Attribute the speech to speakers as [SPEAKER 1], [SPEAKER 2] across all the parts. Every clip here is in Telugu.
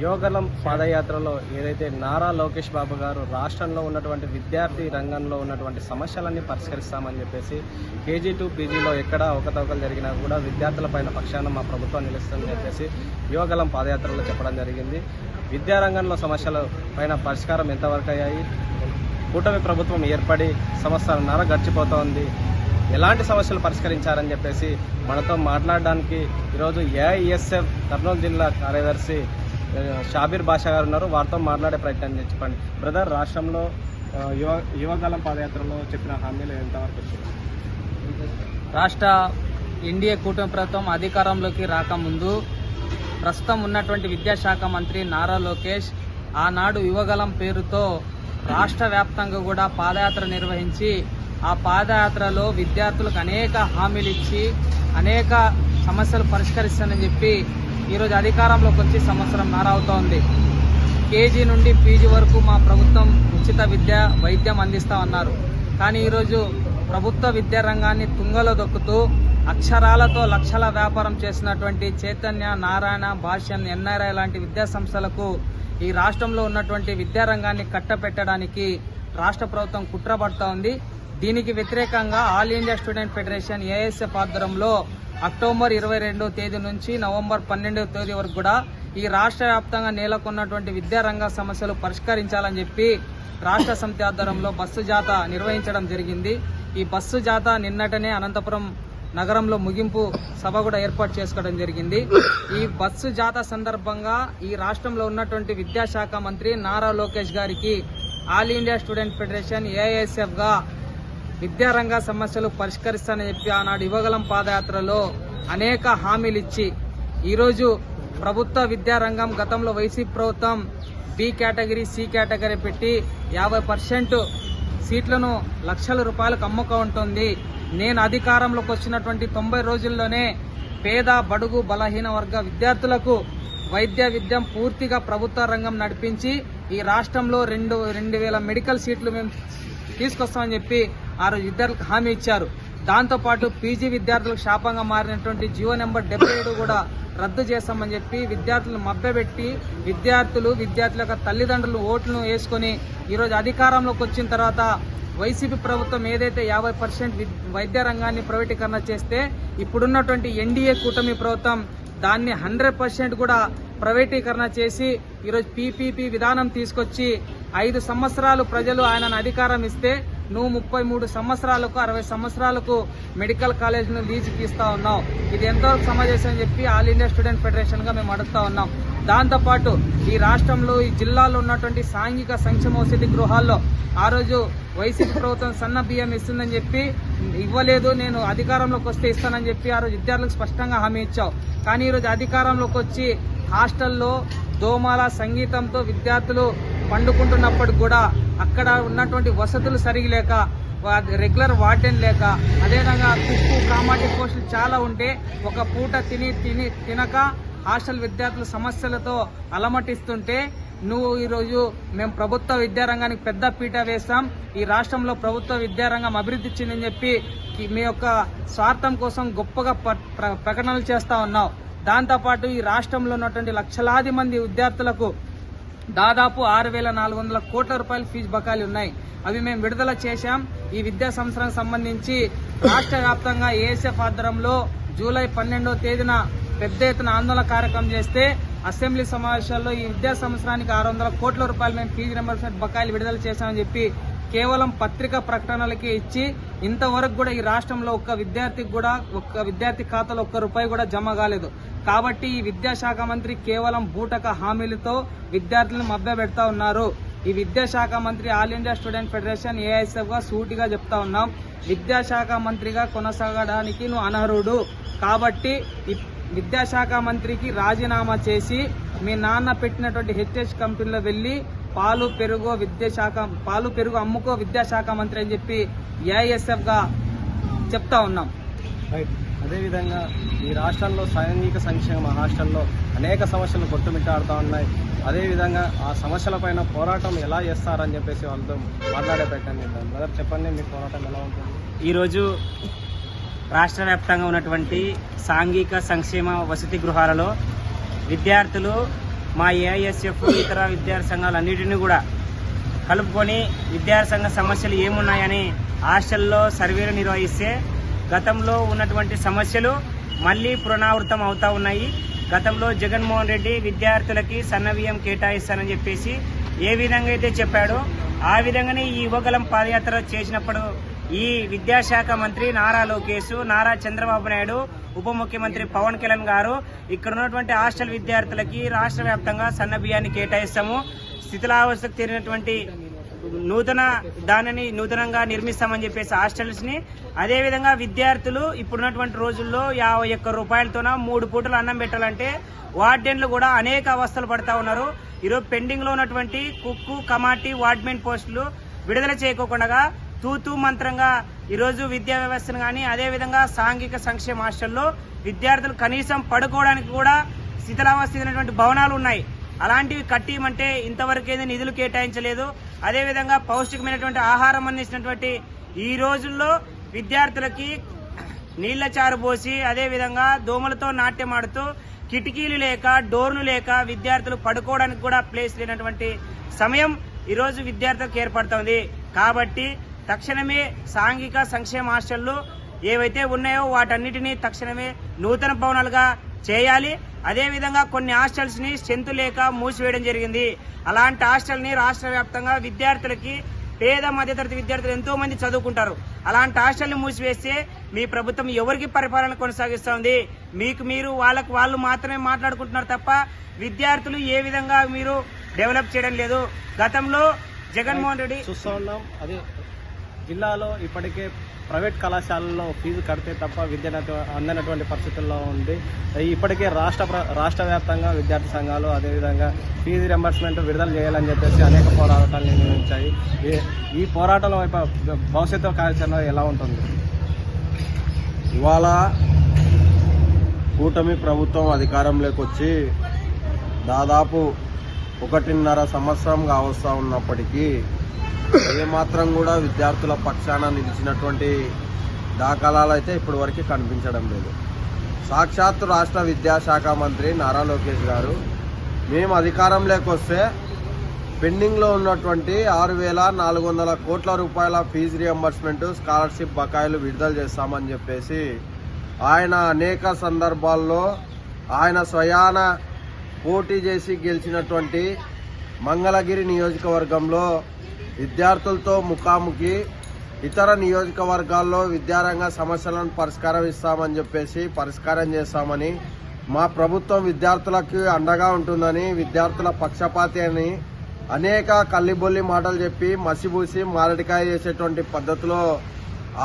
[SPEAKER 1] యువగలం పాదయాత్రలో ఏదైతే నారా లోకేష్ బాబు గారు రాష్ట్రంలో ఉన్నటువంటి విద్యార్థి రంగంలో ఉన్నటువంటి సమస్యలన్నీ పరిష్కరిస్తామని చెప్పేసి కేజీ టు పీజీలో ఎక్కడ అవకతవకలు జరిగినా కూడా విద్యార్థులపైన పక్షాన మా ప్రభుత్వం నిలుస్తుందని చెప్పేసి యువగలం పాదయాత్రలో చెప్పడం జరిగింది. విద్యారంగంలో సమస్యల పైన పరిష్కారం ఎంతవరకు అయ్యాయి, కూటమి ప్రభుత్వం ఏర్పడి సంవత్సరంన్నర గడిచిపోతోంది, ఎలాంటి సమస్యలు పరిష్కరించారని చెప్పేసి మనతో మాట్లాడడానికి ఈరోజు ఏఐఎస్ఎఫ్ కర్నూలు జిల్లా కార్యదర్శి షాబీర్ బాషా గారు ఉన్నారు. వారితో మాట్లాడే ప్రయత్నం చెప్పండి. బ్రదర్, రాష్ట్రంలో యువగలం పాదయాత్రలో చెప్పిన హామీలు ఎంతవరకు వచ్చాయి?
[SPEAKER 2] రాష్ట్ర ఎన్డీఏ కూటమి ప్రభుత్వం అధికారంలోకి రాకముందు ప్రస్తుతం ఉన్నటువంటి విద్యాశాఖ మంత్రి నారా లోకేష్ ఆనాడు యువగలం పేరుతో రాష్ట్ర వ్యాప్తంగా కూడా పాదయాత్ర నిర్వహించి ఆ పాదయాత్రలో విద్యార్థులకు అనేక హామీలు ఇచ్చి అనేక సమస్యలు పరిష్కరిస్తానని చెప్పి ఈరోజు అధికారంలోకి వచ్చి సంవత్సరంన్నర అవుతోంది. కేజీ నుండి పీజీ వరకు మా ప్రభుత్వం ఉచిత వైద్యం అందిస్తామన్నారు. కానీ ఈరోజు ప్రభుత్వ విద్యా రంగాన్ని తుంగలో దొక్కుతూ అక్షరాలతో లక్షల వ్యాపారం చేసినటువంటి చైతన్య, నారాయణ, భాష్యం, ఎన్ఆర్ఐ లాంటి విద్యా సంస్థలకు ఈ రాష్ట్రంలో ఉన్నటువంటి విద్యారంగాన్ని కట్టపెట్టడానికి రాష్ట్ర ప్రభుత్వం కుట్రపడుతూ ఉంది. దీనికి వ్యతిరేకంగా all India student federation ASF ఆధ్వర్యంలో అక్టోబర్ 22వ తేదీ నుంచి నవంబర్ 12వ తేదీ వరకు కూడా ఈ రాష్ట్ర వ్యాప్తంగా నెలకొన్నటువంటి విద్యారంగ సమస్యలు పరిష్కరించాలని చెప్పి రాష్ట్ర సమితి ఆధ్వర్యంలో బస్సు జాథా నిర్వహించడం జరిగింది. ఈ బస్సు జాథా నిన్నటనే అనంతపురం నగరంలో ముగింపు సభ కూడా ఏర్పాటు చేసుకోవడం జరిగింది. ఈ బస్సు జాథా సందర్భంగా ఈ రాష్ట్రంలో ఉన్నటువంటి విద్యాశాఖ మంత్రి నారా లోకేష్ గారికి all India student federation AISF గా విద్యారంగ సమస్యలు పరిష్కరిస్తానని చెప్పి ఆనాడు యువగలం పాదయాత్రలో అనేక హామీలు ఇచ్చి ఈరోజు ప్రభుత్వ విద్యారంగం గతంలో వైసీపీ ప్రభుత్వం బి కేటగిరీ, సి కేటగిరీ పెట్టి 50% సీట్లను లక్షల రూపాయలకు అమ్ముక ఉంటుంది. నేను అధికారంలోకి వచ్చినటువంటి 90 రోజుల్లోనే పేద, బడుగు, బలహీన వర్గ విద్యార్థులకు విద్యం పూర్తిగా ప్రభుత్వ రంగం నడిపించి ఈ రాష్ట్రంలో 2000 మెడికల్ సీట్లు మేము తీసుకొస్తామని చెప్పి ఆ రోజు విద్యార్థులకు హామీ ఇచ్చారు. దాంతోపాటు పీజీ విద్యార్థులకు శాపంగా మారినటువంటి జీవో నెంబర్ 77 కూడా రద్దు చేస్తామని చెప్పి విద్యార్థులను మభ్యపెట్టి విద్యార్థుల యొక్క తల్లిదండ్రులు ఓట్లను వేసుకొని ఈరోజు అధికారంలోకి వచ్చిన తర్వాత వైసీపీ ప్రభుత్వం ఏదైతే 50% వైద్య రంగాన్ని ప్రైవేటీకరణ చేస్తే ఇప్పుడున్నటువంటి ఎన్డీఏ కూటమి ప్రభుత్వం దాన్ని 100% కూడా ప్రైవేటీకరణ చేసి ఈరోజు పీపీపీ విధానం తీసుకొచ్చి 5 సంవత్సరాలు ప్రజలు ఆయనను అధికారం ఇస్తే నువ్వు 33 సంవత్సరాలకు 60 సంవత్సరాలకు మెడికల్ కాలేజ్ను లీజుకి ఇస్తా ఉన్నావు. ఇది ఎంతవరకు సమాజం అని చెప్పి ఆల్ ఇండియా స్టూడెంట్ ఫెడరేషన్ గా మేము అడుగుతా ఉన్నాం. దాంతోపాటు ఈ రాష్ట్రంలో ఈ జిల్లాలో ఉన్నటువంటి సాంఘిక సంక్షేమ వసతి గృహాల్లో ఆ రోజు వైసీపీ ప్రభుత్వం సన్న బియ్యం ఇస్తుందని చెప్పి ఇవ్వలేదు, నేను అధికారంలోకి వస్తే ఇస్తానని చెప్పి ఆ రోజు విద్యార్థులకు స్పష్టంగా హామీ ఇచ్చావు. కానీ ఈరోజు అధికారంలోకి వచ్చి హాస్టల్లో దోమల సంగీతంతో విద్యార్థులు పండుకుంటున్నప్పటికి కూడా అక్కడ ఉన్నటువంటి వసతులు సరిగా లేక, రెగ్యులర్ వార్డెన్ లేక, అదేవిధంగా కుక్కు, కామాటి పోస్టులు చాలా ఉంటే ఒక పూట తినక హాస్టల్ విద్యార్థుల సమస్యలతో అలమటిస్తుంటే నువ్వు ఈరోజు మేము ప్రభుత్వ విద్యారంగానికి పెద్ద పీట వేస్తాం, ఈ రాష్ట్రంలో ప్రభుత్వ విద్యారంగం అభివృద్ధి చెందని చెప్పి మీ యొక్క స్వార్థం కోసం గొప్పగా ప్రకటనలు చేస్తా ఉన్నావు. దాంతోపాటు ఈ రాష్ట్రంలో ఉన్నటువంటి లక్షలాది మంది విద్యార్థులకు దాదాపు 6,400 కోట్ల రూపాయల ఫీజు బకాయిలు ఉన్నాయి. అవి మేము విడుదల చేశాం. ఈ విద్యా సంవత్సరానికి సంబంధించి రాష్ట్ర వ్యాప్తంగా ఏఎస్ఎఫ్ ఆధ్వర్యంలో జూలై 12వ తేదీన పెద్ద ఎత్తున ఆందోళన కార్యక్రమం చేస్తే అసెంబ్లీ సమావేశాల్లో ఈ విద్యా సంవత్సరానికి 600 కోట్ల రూపాయలు మేము ఫీజు రింబర్స్మెంట్ బకాయిలు విడుదల చేశామని చెప్పి కేవలం పత్రికా ప్రకటనలకే ఇచ్చి ఇంతవరకు కూడా ఈ రాష్ట్రంలో ఒక్క విద్యార్థి ఖాతాలో ₹1 కూడా జమ కాలేదు. కాబట్టి ఈ విద్యాశాఖ మంత్రి కేవలం బూటక హామీలతో విద్యార్థులను మభ్యపెడతా ఉన్నారు. ఈ విద్యాశాఖ మంత్రి all India student federation AISF గా సూటిగా చెప్తా ఉన్నాం, విద్యాశాఖ మంత్రిగా కొనసాగడానికి నువ్వు అనర్హుడు. కాబట్టి విద్యాశాఖ మంత్రికి రాజీనామా చేసి మీ నాన్న పెట్టినటువంటి హెచ్ఎస్ కంపెనీలో వెళ్లి పాలు పెరుగు అమ్ముకో విద్యాశాఖ మంత్రి అని చెప్పి ఏఐఎస్ఎఫ్ గా చెప్తా ఉన్నాం.
[SPEAKER 1] అదేవిధంగా ఈ రాష్ట్రంలో సాంఘిక సంక్షేమ హాస్టల్లో అనేక సమస్యలు కొట్టుమిట్టాడుతూ ఉన్నాయి. అదేవిధంగా ఆ సమస్యలపైన పోరాటం ఎలా చేస్తారని చెప్పేసి వాళ్ళతో మాట్లాడే ప్రయత్నం చేద్దాం. బ్రదర్, చెప్పండి, మీ పోరాటం ఎలా ఉంటుంది?
[SPEAKER 3] ఈరోజు రాష్ట్ర వ్యాప్తంగా ఉన్నటువంటి సాంఘిక సంక్షేమ వసతి గృహాలలో విద్యార్థులు మా ఏఐఎస్ఎఫ్ ఇతర విద్యార్థి సంఘాలన్నిటినీ కూడా కలుపుకొని విద్యార్థి సంఘ సమస్యలు ఏమున్నాయని హాస్టల్లో సర్వేలు నిర్వహిస్తే గతంలో ఉన్నటువంటి సమస్యలు మళ్ళీ పునరావృతం అవుతా ఉన్నాయి. గతంలో జగన్మోహన్ రెడ్డి విద్యార్థులకి సన్నబియ్యం కేటాయిస్తానని చెప్పేసి ఏ విధంగా అయితే చెప్పాడో ఆ విధంగానే ఈ యువగలం పాదయాత్ర చేసినప్పుడు ఈ విద్యాశాఖ మంత్రి నారా లోకేష్, నారా చంద్రబాబు నాయుడు, ఉప ముఖ్యమంత్రి పవన్ కళ్యాణ్ గారు ఇక్కడ ఉన్నటువంటి హాస్టల్ విద్యార్థులకి రాష్ట్ర వ్యాప్తంగా సన్నబియ్యాన్ని కేటాయిస్తాము, స్థితిలావస్థకు తీరినటువంటి నూతనంగా నిర్మిస్తామని చెప్పేసి హాస్టల్స్ ని, అదేవిధంగా విద్యార్థులు ఇప్పుడున్నటువంటి రోజుల్లో 51 రూపాయలతోన 3 పూటలు అన్నం పెట్టాలంటే వార్డెన్లు కూడా అనేక అవస్థలు పడతా ఉన్నారు. ఈరోజు పెండింగ్ లో ఉన్నటువంటి కుక్కు, కమాటీ, వార్డ్మెన్ పోస్టులు విడుదల చేయకోకుండా తూతూ మంత్రంగా ఈరోజు విద్యా వ్యవస్థను కానీ అదేవిధంగా సాంఘిక సంక్షేమ హాస్టల్లో విద్యార్థులు కనీసం పడుకోవడానికి కూడా శిథిలావస్థ భవనాలు ఉన్నాయి. అలాంటివి కట్టిమంటే ఇంతవరకు ఏదో నిధులు కేటాయించలేదు. అదేవిధంగా పౌష్టికమైనటువంటి ఆహారం అందించినటువంటి ఈ రోజుల్లో విద్యార్థులకి నీళ్ల చారు పోసి అదేవిధంగా దోమలతో నాట్యమాడుతూ కిటికీలు లేక డోర్లు లేక విద్యార్థులు పడుకోవడానికి కూడా ప్లేస్ లేనటువంటి సమయం ఈరోజు విద్యార్థులకు ఏర్పడుతోంది. కాబట్టి తక్షణమే సాంఘిక సంక్షేమ హాస్టళ్లు ఏవైతే ఉన్నాయో వాటన్నిటినీ తక్షణమే నూతన భవనాలుగా చేయాలి. అదేవిధంగా కొన్ని హాస్టల్స్ ని స్ట్రెంత్ లేక మూసివేయడం జరిగింది. అలాంటి హాస్టల్ ని రాష్ట్ర వ్యాప్తంగా విద్యార్థులకి, పేద మధ్యతరగతి విద్యార్థులు ఎంతో మంది చదువుకుంటారు. అలాంటి హాస్టల్ ని మూసివేస్తే మీ ప్రభుత్వం ఎవరికి పరిపాలన కొనసాగిస్తోంది? మీకు మీరు వాళ్ళకు వాళ్ళు మాత్రమే మాట్లాడుకుంటున్నారు తప్ప విద్యార్థులు ఏ విధంగా మీరు డెవలప్ చేయడం లేదు. గతంలో జగన్మోహన్ రెడ్డి
[SPEAKER 1] చూస్తూ ఉన్నాం. అదే జిల్లాలో ఇప్పటికే ప్రైవేట్ కళాశాలల్లో ఫీజు కడితే తప్ప విద్య అందనటువంటి పరిస్థితుల్లో ఉంది. ఇప్పటికే రాష్ట్ర వ్యాప్తంగా విద్యార్థి సంఘాలు అదేవిధంగా ఫీజు రింబర్స్మెంట్ విడుదల చేయాలని చెప్పేసి అనేక పోరాటాలు నిర్వహించాయి. ఈ పోరాటంలో భవిష్యత్తు కార్యాచరణ ఎలా ఉంటుంది?
[SPEAKER 4] ఇవాళ కూటమి ప్రభుత్వం అధికారంలోకి వచ్చి దాదాపు 1.5 సంవత్సరం కావస్తా ఉన్నప్పటికీ ఏమాత్రం కూడా విద్యార్థుల పక్షాన నిలిచినటువంటి దాఖలాలు అయితే ఇప్పటి వరకు కనిపించడం లేదు. సాక్షాత్తు రాష్ట్ర విద్యాశాఖ మంత్రి నారా లోకేష్ గారు మేము అధికారంలోకి వస్తే పెండింగ్లో ఉన్నటువంటి 6,400 కోట్ల రూపాయల ఫీజు రియంబర్స్మెంట్, స్కాలర్షిప్ బకాయిలు విడుదల చేస్తామని చెప్పేసి ఆయన అనేక సందర్భాల్లో ఆయన స్వయాన పోటీ చేసి గెలిచినటువంటి మంగళగిరి నియోజకవర్గంలో విద్యార్థులతో ముఖాముఖి ఇతర నియోజకవర్గాల్లో విద్యారంగ సమస్యలను పరిష్కారం చేస్తామని, మా ప్రభుత్వం విద్యార్థులకు అండగా ఉంటుందని, విద్యార్థుల పక్షపాతి అని అనేక కల్లిబొల్లి మాటలు చెప్పి మసిబూసి మారడికాయ చేసేటువంటి పద్ధతిలో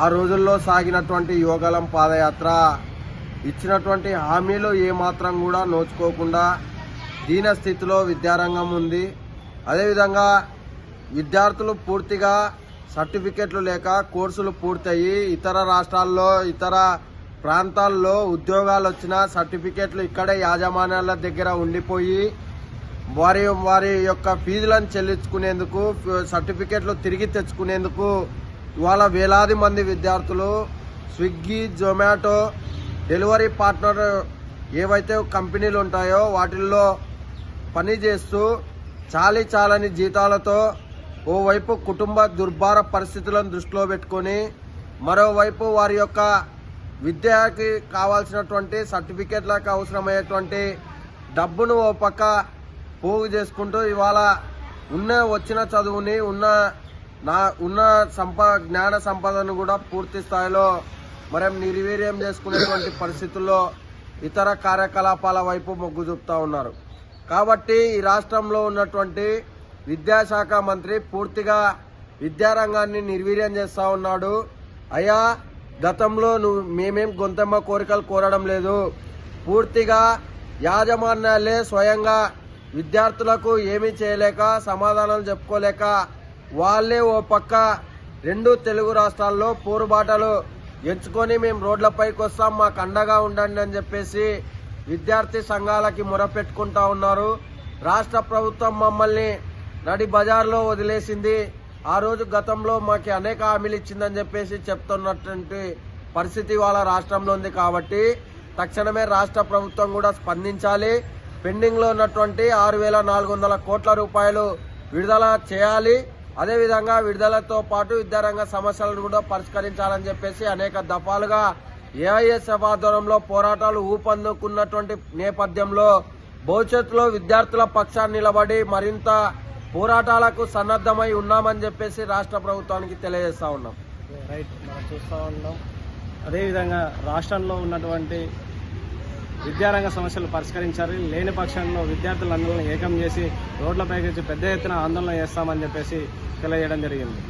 [SPEAKER 4] ఆ రోజుల్లో సాగినటువంటి యువగలం పాదయాత్ర ఇచ్చినటువంటి హామీలు ఏమాత్రం కూడా నోచుకోకుండా దీన స్థితిలో విద్యారంగం ఉంది. అదేవిధంగా విద్యార్థులు పూర్తిగా సర్టిఫికెట్లు లేక కోర్సులు పూర్తయి ఇతర రాష్ట్రాల్లో, ఇతర ప్రాంతాల్లో ఉద్యోగాలు వచ్చిన సర్టిఫికెట్లు ఇక్కడే యాజమాన్యాల దగ్గర ఉండిపోయి వారి యొక్క ఫీజులను చెల్లించుకునేందుకు, సర్టిఫికెట్లు తిరిగి తెచ్చుకునేందుకు ఇవాళ వేలాది మంది విద్యార్థులు స్విగ్గీ, జొమాటో డెలివరీ పార్ట్నర్ ఏవైతే కంపెనీలు ఉంటాయో వాటిల్లో పనిచేస్తూ చాలని జీతాలతో ఓవైపు కుటుంబ దుర్భర పరిస్థితులను దృష్టిలో పెట్టుకొని మరోవైపు వారి యొక్క విద్యకి కావాల్సినటువంటి సర్టిఫికెట్లకు అవసరమయ్యేటువంటి డబ్బును ఓ పక్క పోగు చేసుకుంటూ ఇవాళ వచ్చిన చదువుని జ్ఞాన సంపదను కూడా పూర్తి స్థాయిలో నిర్వీర్యం చేసుకునేటువంటి పరిస్థితుల్లో ఇతర కార్యకలాపాల వైపు మొగ్గు చూపుతా ఉన్నారు. కాబట్టి ఈ రాష్ట్రంలో ఉన్నటువంటి విద్యాశాఖ మంత్రి పూర్తిగా విద్యారంగాన్ని నిర్వీర్యం చేస్తా ఉన్నాడు. అయ్యా, గతంలో మేమేం గొంతెమ్మ కోరికలు కోరడం లేదు. పూర్తిగా యాజమాన్యాలే స్వయంగా విద్యార్థులకు ఏమీ చేయలేక, సమాధానాలు చెప్పుకోలేక వాళ్ళే ఓ పక్క 2 తెలుగు రాష్ట్రాల్లో పోరుబాటలు ఎంచుకొని మేము రోడ్లపైకి వస్తాం, మాకు అండగా ఉండండి అని చెప్పేసి విద్యార్థి సంఘాలకి మొరపెట్టుకుంటా ఉన్నారు. రాష్ట్ర ప్రభుత్వం మమ్మల్ని నడి బజార్లో వదిలేసింది. ఆ రోజు గతంలో మాకు అనేక హామీలు ఇచ్చిందని చెప్పేసి చెప్తున్నటువంటి పరిస్థితి వాళ్ళ రాష్ట్రంలో ఉంది. కాబట్టి తక్షణమే రాష్ట్ర ప్రభుత్వం కూడా స్పందించాలి. పెండింగ్ లో ఉన్నటువంటి 6,400 కోట్ల రూపాయలు విడుదల చేయాలి. అదేవిధంగా విడుదలతో పాటు విద్యారంగ సమస్యలను కూడా పరిష్కరించాలని చెప్పేసి అనేక దఫాలుగా ఏఐఎస్ఎఫ్ ఆధ్వర్యంలో పోరాటాలు ఊపందుకున్నటువంటి నేపథ్యంలో భవిష్యత్తులో విద్యార్థుల పక్షాన్ని నిలబడి మరింత పోరాటాలకు సన్నద్ధమై ఉన్నామని చెప్పేసి రాష్ట్ర ప్రభుత్వానికి తెలియజేస్తా ఉన్నాం.
[SPEAKER 1] రైట్, మనం చూస్తూ ఉన్నాం. అదేవిధంగా రాష్ట్రంలో ఉన్నటువంటి విద్యారంగ సమస్యలు పరిష్కరించాలి, లేని పక్షంలో విద్యార్థులందరినీ ఏకం చేసి రోడ్లపైకి వచ్చి పెద్ద ఎత్తున ఆందోళన చేస్తామని చెప్పేసి తెలియజేయడం జరిగింది.